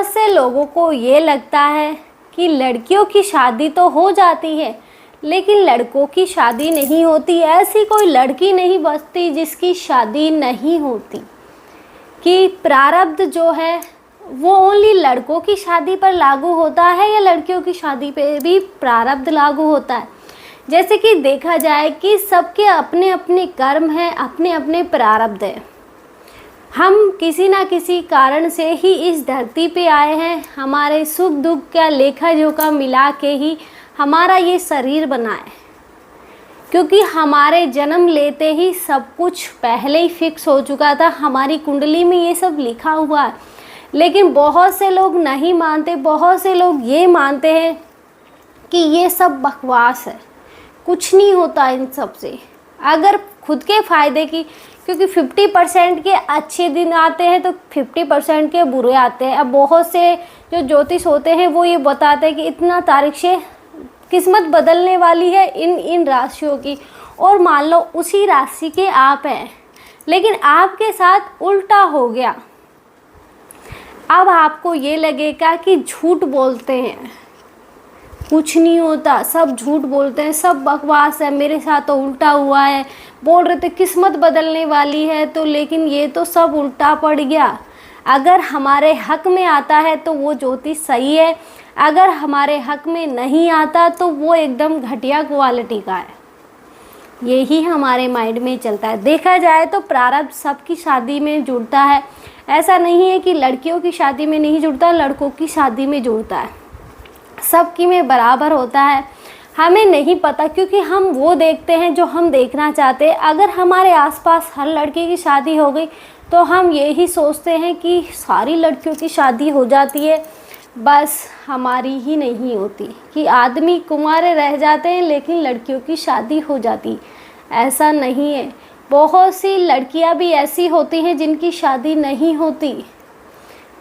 बहुत से लोगों को ये लगता है कि लड़कियों की शादी तो हो जाती है लेकिन लड़कों की शादी नहीं होती। ऐसी कोई लड़की नहीं बचती जिसकी शादी नहीं होती, कि प्रारब्ध जो है वो ओनली लड़कों की शादी पर लागू होता है या लड़कियों की शादी पे भी प्रारब्ध लागू होता है। जैसे कि देखा जाए कि सबके अपने अपने कर्म हैं, अपने अपने प्रारब्ध हैं। हम किसी ना किसी कारण से ही इस धरती पे आए हैं, हमारे सुख दुख का लेखा जोखा मिला के ही हमारा ये शरीर बना है, क्योंकि हमारे जन्म लेते ही सब कुछ पहले ही फिक्स हो चुका था, हमारी कुंडली में ये सब लिखा हुआ है। लेकिन बहुत से लोग नहीं मानते, बहुत से लोग ये मानते हैं कि ये सब बकवास है, कुछ नहीं होता इन सब से। अगर खुद के फ़ायदे की, क्योंकि 50% के अच्छे दिन आते हैं तो 50% के बुरे आते हैं। अब बहुत से जो ज्योतिष होते हैं वो ये बताते हैं कि इतना तारीख से किस्मत बदलने वाली है इन राशियों की, और मान लो उसी राशि के आप हैं लेकिन आपके साथ उल्टा हो गया। अब आपको ये लगेगा कि झूठ बोलते हैं, कुछ नहीं होता, सब झूठ बोलते हैं, सब बकवास है, मेरे साथ तो उल्टा हुआ है। बोल रहे थे किस्मत बदलने वाली है तो, लेकिन ये तो सब उल्टा पड़ गया। अगर हमारे हक में आता है तो वो ज्योतिष सही है, अगर हमारे हक में नहीं आता तो वो एकदम घटिया क्वालिटी का है। यही हमारे माइंड में चलता है। देखा जाए तो प्रारब्ध सबकी शादी में जुड़ता है, ऐसा नहीं है कि लड़कियों की शादी में नहीं जुड़ता, लड़कों की शादी में जुड़ता है, सबकी में बराबर होता है। हमें नहीं पता क्योंकि हम वो देखते हैं जो हम देखना चाहते हैं। अगर हमारे आसपास हर लड़के की शादी हो गई तो हम यही सोचते हैं कि सारी लड़कियों की शादी हो जाती है, बस हमारी ही नहीं होती, कि आदमी कुंवारे रह जाते हैं लेकिन लड़कियों की शादी हो जाती। ऐसा नहीं है, बहुत सी लड़कियां भी ऐसी होती हैं जिनकी शादी नहीं होती,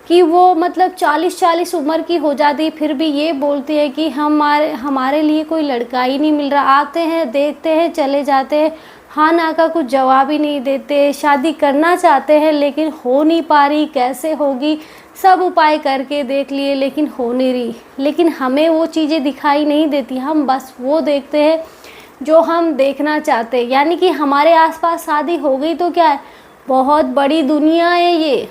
कि वो मतलब 40-40 उम्र की हो जाती, फिर भी ये बोलती है कि हमारे लिए कोई लड़का ही नहीं मिल रहा। आते हैं, देखते हैं, चले जाते हैं, हाँ ना का कुछ जवाब ही नहीं देते। शादी करना चाहते हैं लेकिन हो नहीं पा रही, कैसे होगी, सब उपाय करके देख लिए लेकिन हो नहीं रही। लेकिन हमें वो चीज़ें दिखाई नहीं देती, हम बस वो देखते हैं जो हम देखना चाहते हैं। यानी कि हमारे आसपास शादी हो गई तो क्या है, बहुत बड़ी दुनिया है ये।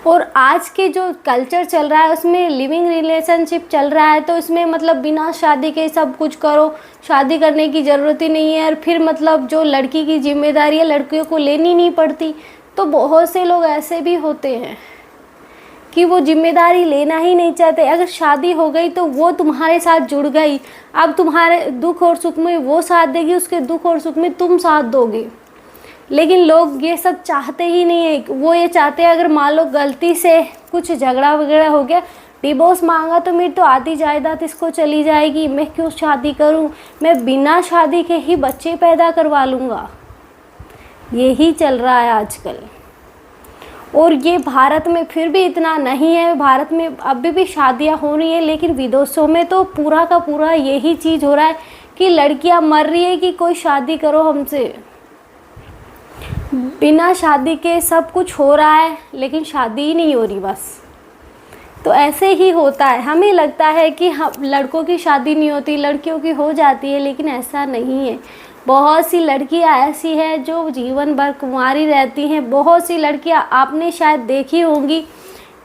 और आज के जो कल्चर चल रहा है उसमें लिविंग रिलेशनशिप चल रहा है, तो इसमें मतलब बिना शादी के सब कुछ करो, शादी करने की ज़रूरत ही नहीं है। और फिर मतलब जो लड़की की जिम्मेदारी है लड़कियों को लेनी नहीं पड़ती। तो बहुत से लोग ऐसे भी होते हैं कि वो जिम्मेदारी लेना ही नहीं चाहते। अगर शादी हो गई तो वो तुम्हारे साथ जुड़ गई, अब तुम्हारे दुख और सुख में वो साथ देगी, उसके दुख और सुख में तुम साथ दोगे। लेकिन लोग ये सब चाहते ही नहीं है। वो ये चाहते हैं अगर मान लो गलती से कुछ झगड़ा वगैरह हो गया, डिवोर्स मांगा तो मेरी तो आधी जायदाद इसको चली जाएगी, मैं क्यों शादी करूं, मैं बिना शादी के ही बच्चे पैदा करवा लूँगा। यही चल रहा है आजकल। और ये भारत में फिर भी इतना नहीं है, भारत में अभी भी शादियां हो रही हैं, लेकिन विदेशों में तो पूरा का पूरा यही चीज़ हो रहा है कि लड़कियां मर रही है कि कोई शादी करो हमसे। बिना शादी के सब कुछ हो रहा है लेकिन शादी ही नहीं हो रही बस। तो ऐसे ही होता है, हमें लगता है कि हम लड़कों की शादी नहीं होती, लड़कियों की हो जाती है, लेकिन ऐसा नहीं है। बहुत सी लड़कियां ऐसी हैं जो जीवन भर कुंवारी रहती हैं। बहुत सी लड़कियां आपने शायद देखी होंगी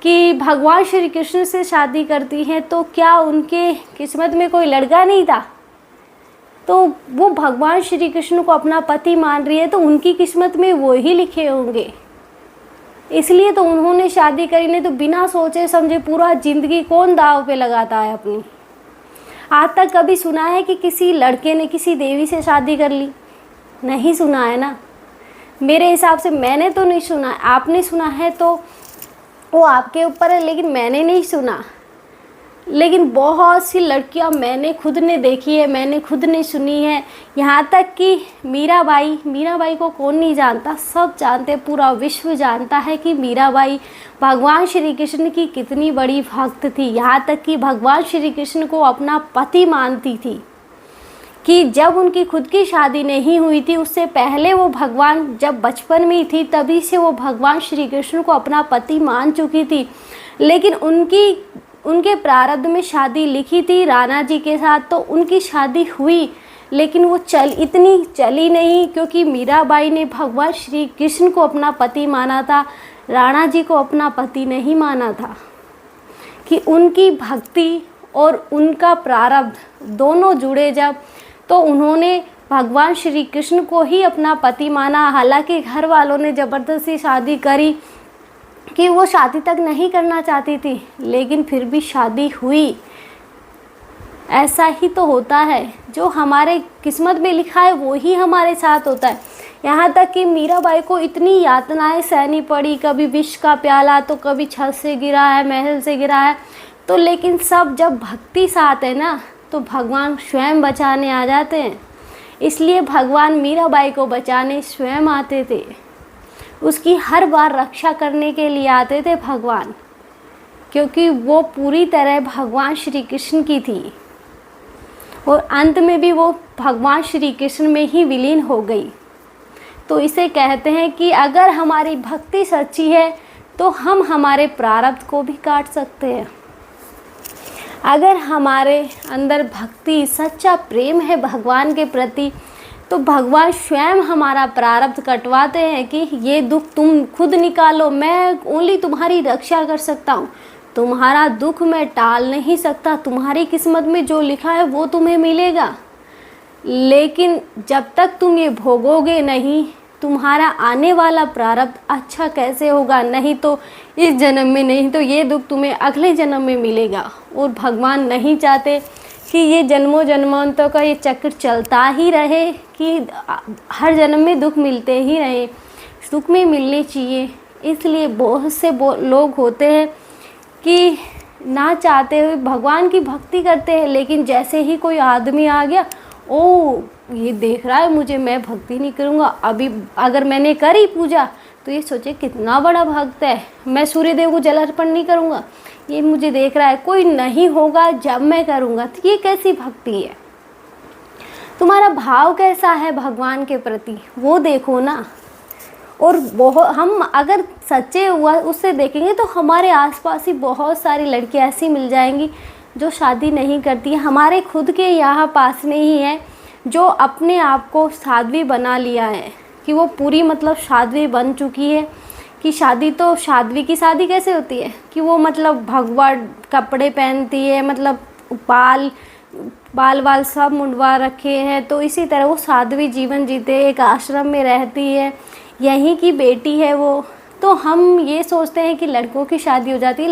कि भगवान श्री कृष्ण से शादी करती हैं, तो क्या उनके किस्मत में कोई लड़का नहीं था? तो वो भगवान श्री कृष्ण को अपना पति मान रही है तो उनकी किस्मत में वो ही लिखे होंगे, इसलिए तो उन्होंने शादी करी। नहीं तो बिना सोचे समझे पूरा ज़िंदगी कौन दाव पे लगाता है अपनी। आज तक कभी सुना है कि किसी लड़के ने किसी देवी से शादी कर ली? नहीं सुना है ना। मेरे हिसाब से मैंने तो नहीं सुना है, आपने सुना है तो वो आपके ऊपर है, लेकिन मैंने नहीं सुना। लेकिन बहुत सी लड़कियां मैंने खुद ने देखी है, मैंने खुद ने सुनी है। यहाँ तक कि मीराबाई को कौन नहीं जानता, सब जानते, पूरा विश्व जानता है कि मीराबाई भगवान श्री कृष्ण की कितनी बड़ी भक्त थी। यहाँ तक कि भगवान श्री कृष्ण को अपना पति मानती थी। कि जब उनकी खुद की शादी नहीं हुई थी, उससे पहले वो भगवान जब बचपन में ही थी तभी से वो भगवान श्री कृष्ण को अपना पति मान चुकी थी। लेकिन उनके प्रारब्ध में शादी लिखी थी राणा जी के साथ, तो उनकी शादी हुई, लेकिन वो इतनी चली नहीं, क्योंकि मीराबाई ने भगवान श्री कृष्ण को अपना पति माना था, राणा जी को अपना पति नहीं माना था। कि उनकी भक्ति और उनका प्रारब्ध दोनों जुड़े जब, तो उन्होंने भगवान श्री कृष्ण को ही अपना पति माना। हालांकि घर वालों ने ज़बरदस्ती शादी करी, कि वो शादी तक नहीं करना चाहती थी, लेकिन फिर भी शादी हुई। ऐसा ही तो होता है, जो हमारे किस्मत में लिखा है वो ही हमारे साथ होता है। यहाँ तक कि मीराबाई को इतनी यातनाएं सहनी पड़ी, कभी विष का प्याला, तो कभी छत से गिरा है, महल से गिरा है, तो लेकिन सब जब भक्ति साथ है ना, तो भगवान स्वयं बचाने आ जाते हैं। इसलिए भगवान मीराबाई को बचाने स्वयं आते थे, उसकी हर बार रक्षा करने के लिए आते थे भगवान, क्योंकि वो पूरी तरह भगवान श्री कृष्ण की थी और अंत में भी वो भगवान श्री कृष्ण में ही विलीन हो गई। तो इसे कहते हैं कि अगर हमारी भक्ति सच्ची है तो हम हमारे प्रारब्ध को भी काट सकते हैं। अगर हमारे अंदर भक्ति, सच्चा प्रेम है भगवान के प्रति, तो भगवान स्वयं हमारा प्रारब्ध कटवाते हैं कि ये दुख तुम खुद निकालो, मैं ओनली तुम्हारी रक्षा कर सकता हूँ, तुम्हारा दुख मैं टाल नहीं सकता, तुम्हारी किस्मत में जो लिखा है वो तुम्हें मिलेगा। लेकिन जब तक तुम ये भोगोगे नहीं, तुम्हारा आने वाला प्रारब्ध अच्छा कैसे होगा, नहीं तो इस जन्म में, नहीं तो ये दुख तुम्हें अगले जन्म में मिलेगा। और भगवान नहीं चाहते कि ये जन्मों जन्मांतरों का ये चक्र चलता ही रहे, कि हर जन्म में दुख मिलते ही रहे, सुख में मिलने चाहिए। इसलिए बहुत से लोग होते हैं कि ना चाहते हुए भगवान की भक्ति करते हैं, लेकिन जैसे ही कोई आदमी आ गया, ओ ये देख रहा है मुझे, मैं भक्ति नहीं करूँगा, अभी अगर मैंने करी पूजा तो ये सोचे कितना बड़ा भक्त है, मैं सूर्य देव को जल अर्पण नहीं करूँगा, ये मुझे देख रहा है, कोई नहीं होगा जब मैं करूँगा। तो ये कैसी भक्ति है? तुम्हारा भाव कैसा है भगवान के प्रति, वो देखो ना। और हम अगर सच्चे हुआ उससे देखेंगे तो हमारे आसपास ही बहुत सारी लड़कियां ऐसी मिल जाएंगी जो शादी नहीं करती। हमारे खुद के यहाँ पास में ही है जो अपने आप को साध्वी बना लिया है, कि वो पूरी मतलब साध्वी बन चुकी है। कि शादी तो साध्वी की शादी कैसे होती है कि वो मतलब भगवा कपड़े पहनती है, मतलब बाल वाल सब मुंडवा रखे हैं, तो इसी तरह वो साध्वी जीवन जीते, एक आश्रम में रहती है, यहीं की बेटी है वो। तो हम ये सोचते हैं कि लड़कों की शादी हो जाती है,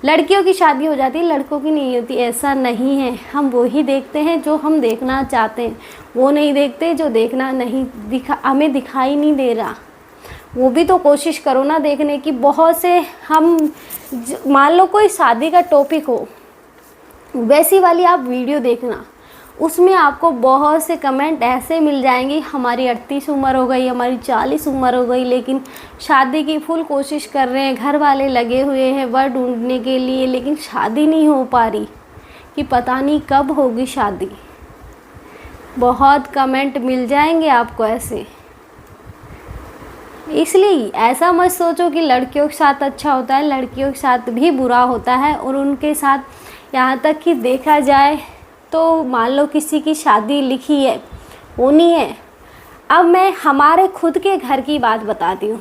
लड़कियों की शादी हो जाती है, लड़कों की नहीं होती। ऐसा नहीं है। हम वो ही देखते हैं जो हम देखना चाहते हैं, वो नहीं देखते जो देखना नहीं हमें दिखाई नहीं दे रहा। वो भी तो कोशिश करो ना देखने की। बहुत से हम मान लो कोई शादी का टॉपिक हो, वैसी वाली आप वीडियो देखना, उसमें आपको बहुत से कमेंट ऐसे मिल जाएंगे, हमारी 38 उम्र हो गई, हमारी 40 उम्र हो गई, लेकिन शादी की फुल कोशिश कर रहे हैं, घर वाले लगे हुए हैं वर ढूंढने के लिए, लेकिन शादी नहीं हो पा रही, कि पता नहीं कब होगी शादी। बहुत कमेंट मिल जाएंगे आपको ऐसे। इसलिए ऐसा मत सोचो कि लड़कियों के साथ अच्छा होता है, लड़कियों के साथ भी बुरा होता है। और उनके साथ यहाँ तक कि देखा जाए तो मान लो किसी की शादी लिखी है, होनी है। अब मैं हमारे खुद के घर की बात बताती हूँ,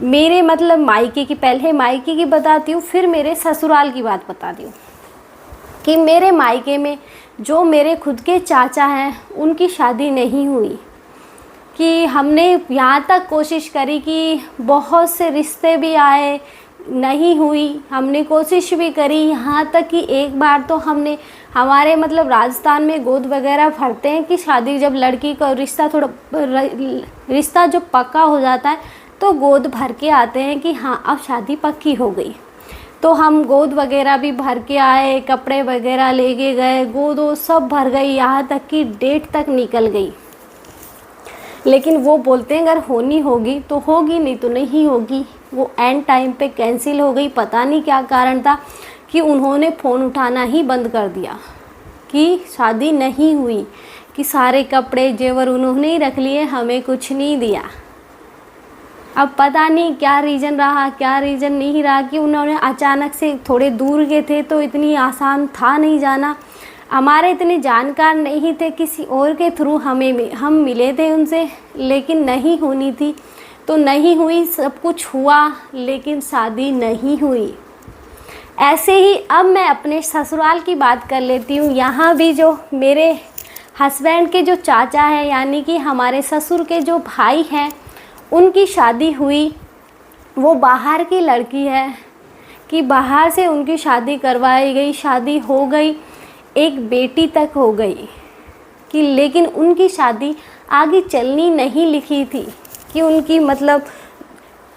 मेरे मतलब मायके की, पहले मायके की बताती हूँ, फिर मेरे ससुराल की बात बताती हूँ। कि मेरे मायके में जो मेरे खुद के चाचा हैं, उनकी शादी नहीं हुई। कि हमने यहाँ तक कोशिश करी कि बहुत से रिश्ते भी आए, नहीं हुई, हमने कोशिश भी करी। यहाँ तक कि एक बार तो हमने हमारे मतलब राजस्थान में गोद वगैरह भरते हैं कि शादी जब लड़की का रिश्ता जो पक्का हो जाता है तो गोद भर के आते हैं कि हाँ अब शादी पक्की हो गई। तो हम गोद वगैरह भी भर के आए, कपड़े वगैरह लेके गए, गोद सब भर गई, यहाँ तक कि डेट तक निकल गई। लेकिन वो बोलते हैं अगर होनी होगी तो होगी, नहीं तो नहीं होगी। वो एंड टाइम पे कैंसिल हो गई। पता नहीं क्या कारण था कि उन्होंने फ़ोन उठाना ही बंद कर दिया, कि शादी नहीं हुई, कि सारे कपड़े जेवर उन्होंने ही रख लिए, हमें कुछ नहीं दिया। अब पता नहीं क्या रीज़न रहा, क्या रीज़न नहीं रहा कि उन्होंने अचानक से, थोड़े दूर के थे तो इतनी आसान था नहीं जाना, हमारे इतने जानकार नहीं थे, किसी और के थ्रू हम मिले थे उनसे, लेकिन नहीं होनी थी तो नहीं हुई, सब कुछ हुआ लेकिन शादी नहीं हुई। ऐसे ही अब मैं अपने ससुराल की बात कर लेती हूँ। यहाँ भी जो मेरे हस्बैंड के जो चाचा हैं, यानी कि हमारे ससुर के जो भाई हैं, उनकी शादी हुई। वो बाहर की लड़की है कि बाहर से उनकी शादी करवाई गई, शादी हो गई, एक बेटी तक हो गई कि लेकिन उनकी शादी आगे चलनी नहीं लिखी थी कि उनकी मतलब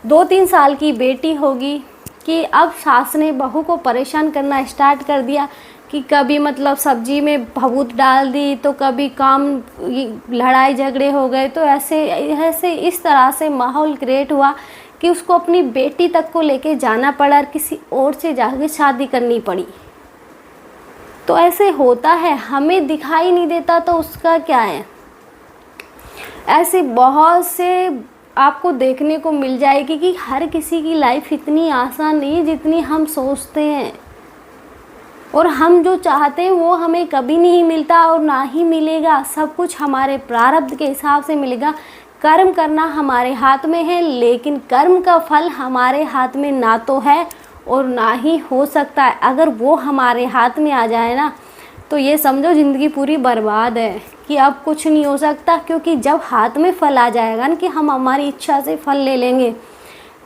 2-3 साल की बेटी होगी कि अब सास ने बहू को परेशान करना स्टार्ट कर दिया कि कभी मतलब सब्जी में भभूत डाल दी, तो कभी काम लड़ाई झगड़े हो गए, तो ऐसे इस तरह से माहौल क्रिएट हुआ कि उसको अपनी बेटी तक को लेके जाना पड़ा और किसी और से जाके शादी करनी पड़ी। तो ऐसे होता है, हमें दिखाई नहीं देता तो उसका क्या है। ऐसे बहुत से आपको देखने को मिल जाएगी कि हर किसी की लाइफ इतनी आसान नहीं है जितनी हम सोचते हैं, और हम जो चाहते हैं वो हमें कभी नहीं मिलता और ना ही मिलेगा। सब कुछ हमारे प्रारब्ध के हिसाब से मिलेगा। कर्म करना हमारे हाथ में है, लेकिन कर्म का फल हमारे हाथ में ना तो है और ना ही हो सकता है। अगर वो हमारे हाथ में आ जाए ना, तो ये समझो ज़िंदगी पूरी बर्बाद है कि अब कुछ नहीं हो सकता। क्योंकि जब हाथ में फल आ जाएगा ना कि हम हमारी इच्छा से फल ले लेंगे,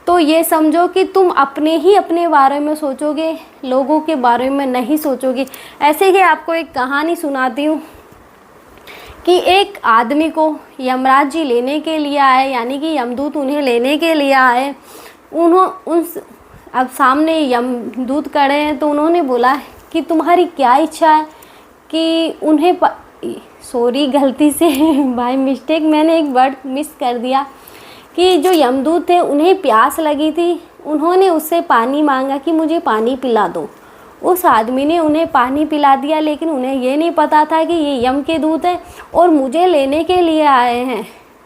तो ये समझो कि तुम अपने बारे में सोचोगे, लोगों के बारे में नहीं सोचोगे। ऐसे ही आपको एक कहानी सुनाती हूँ कि एक आदमी को यमराज जी लेने के लिए आए, यानी कि यमदूत उन्हें लेने के लिए आए। अब सामने यमदूत खड़े हैं, तो उन्होंने बोला कि तुम्हारी क्या इच्छा है, कि उन्हें सॉरी गलती से बाय मिस्टेक मैंने एक वर्ड मिस कर दिया, कि जो यमदूत थे उन्हें प्यास लगी थी, उन्होंने उससे पानी मांगा कि मुझे पानी पिला दो। उस आदमी ने उन्हें पानी पिला दिया, लेकिन उन्हें ये नहीं पता था कि ये यम के दूत हैं और मुझे लेने के लिए आए हैं।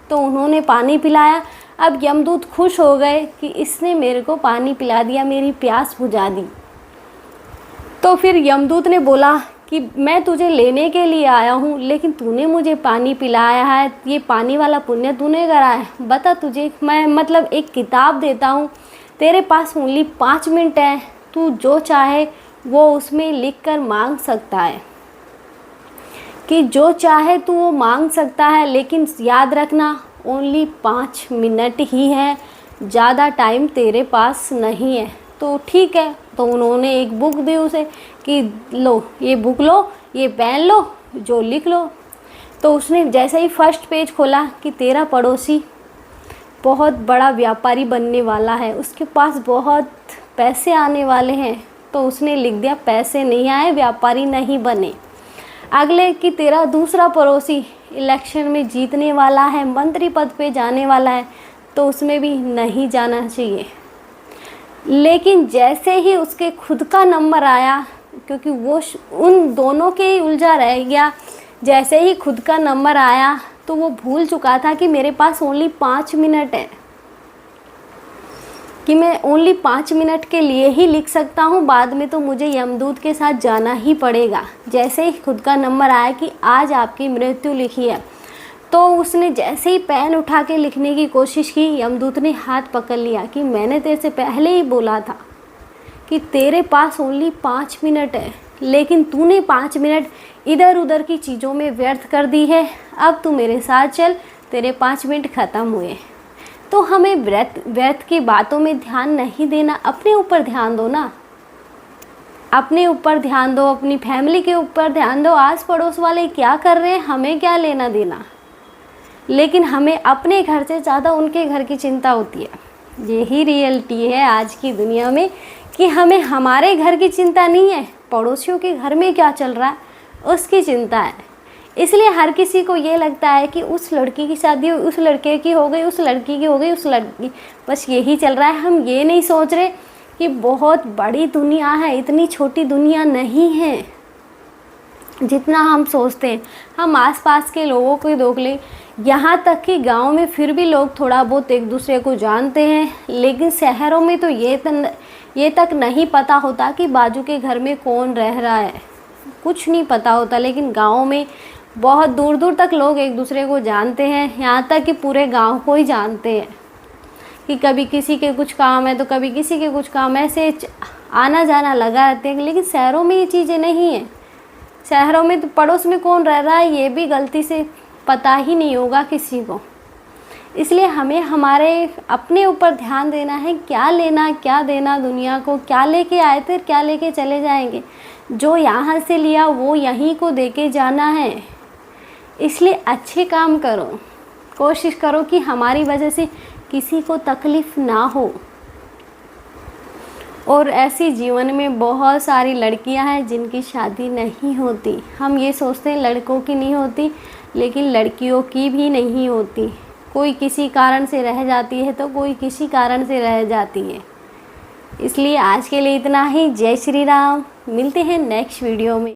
तो उन्होंने पानी पिलाया। अब यमदूत खुश हो गए कि इसने मेरे को पानी पिला दिया, मेरी प्यास बुझा दी। तो फिर यमदूत ने बोला कि मैं तुझे लेने के लिए आया हूँ, लेकिन तूने मुझे पानी पिलाया है, ये पानी वाला पुण्य तूने करा है। बता, तुझे मैं मतलब एक किताब देता हूँ, तेरे पास ओनली 5 मिनट है, तू जो चाहे वो उसमें लिख कर मांग सकता है, कि जो चाहे तू वो मांग सकता है, लेकिन याद रखना ओनली 5 मिनट ही है, ज़्यादा टाइम तेरे पास नहीं है। तो ठीक है, तो उन्होंने एक बुक दी उसे कि लो ये बुक लो, ये पेन लो, जो लिख लो। तो उसने जैसे ही फर्स्ट पेज खोला कि तेरा पड़ोसी बहुत बड़ा व्यापारी बनने वाला है, उसके पास बहुत पैसे आने वाले हैं, तो उसने लिख दिया पैसे नहीं आए, व्यापारी नहीं बने। अगले कि तेरा दूसरा पड़ोसी इलेक्शन में जीतने वाला है, मंत्री पद पे जाने वाला है, तो उसमें भी नहीं जाना चाहिए। लेकिन जैसे ही उसके खुद का नंबर आया, क्योंकि वो उन दोनों के ही उलझा रह गया, जैसे ही खुद का नंबर आया तो वो भूल चुका था कि मेरे पास ओनली 5 मिनट है, कि मैं ओनली 5 मिनट के लिए ही लिख सकता हूँ, बाद में तो मुझे यमदूत के साथ जाना ही पड़ेगा। जैसे ही खुद का नंबर आया कि आज आपकी मृत्यु लिखी है, तो उसने जैसे ही पेन उठा के लिखने की कोशिश की, यमदूत ने हाथ पकड़ लिया कि मैंने तेरे से पहले ही बोला था कि तेरे पास ओनली 5 मिनट है, लेकिन तूने 5 मिनट इधर उधर की चीज़ों में व्यर्थ कर दी है। अब तू मेरे साथ चल, तेरे 5 मिनट ख़त्म हुए। तो हमें व्यर्थ की बातों में ध्यान नहीं देना, अपने ऊपर ध्यान दो ना, अपने ऊपर ध्यान दो, अपनी फैमिली के ऊपर ध्यान दो। आस पड़ोस वाले क्या कर रहे हैं हमें क्या लेना देना, लेकिन हमें अपने घर से ज़्यादा उनके घर की चिंता होती है। यही रियलिटी है आज की दुनिया में कि हमें हमारे घर की चिंता नहीं है, पड़ोसियों के घर में क्या चल रहा है उसकी चिंता है। इसलिए हर किसी को ये लगता है कि उस लड़की की शादी उस लड़के की हो गई, उस लड़की की हो गई, उस लड़की, बस यही चल रहा है। हम ये नहीं सोच रहे कि बहुत बड़ी दुनिया है, इतनी छोटी दुनिया नहीं है। जितना हम सोचते हैं। हम आसपास के लोगों को देख लें, यहाँ तक कि गांव में फिर भी लोग थोड़ा बहुत एक दूसरे को जानते हैं, लेकिन शहरों में तो ये तक नहीं पता होता कि बाजू के घर में कौन रह रहा है, कुछ नहीं पता होता। लेकिन गाँव में बहुत दूर दूर तक लोग एक दूसरे को जानते हैं, यहाँ तक कि पूरे गाँव को ही जानते हैं कि कभी किसी के कुछ काम है तो कभी किसी के कुछ काम, ऐसे आना जाना लगा रहते हैं। लेकिन शहरों में ये चीज़ें नहीं हैं। शहरों में तो पड़ोस में कौन रह रहा है ये भी गलती से पता ही नहीं होगा किसी को। इसलिए हमें हमारे अपने ऊपर ध्यान देना है, क्या लेना क्या देना दुनिया को, क्या लेके आए थे क्या लेके चले जाएंगे। जो यहाँ से लिया वो यहीं को देके जाना है। इसलिए अच्छे काम करो, कोशिश करो कि हमारी वजह से किसी को तकलीफ़ ना हो। और ऐसी जीवन में बहुत सारी लड़कियां हैं जिनकी शादी नहीं होती। हम ये सोचते हैं लड़कों की नहीं होती, लेकिन लड़कियों की भी नहीं होती। कोई किसी कारण से रह जाती है तो कोई किसी कारण से रह जाती है। इसलिए आज के लिए इतना ही। जय श्री राम। मिलते हैं नेक्स्ट वीडियो में।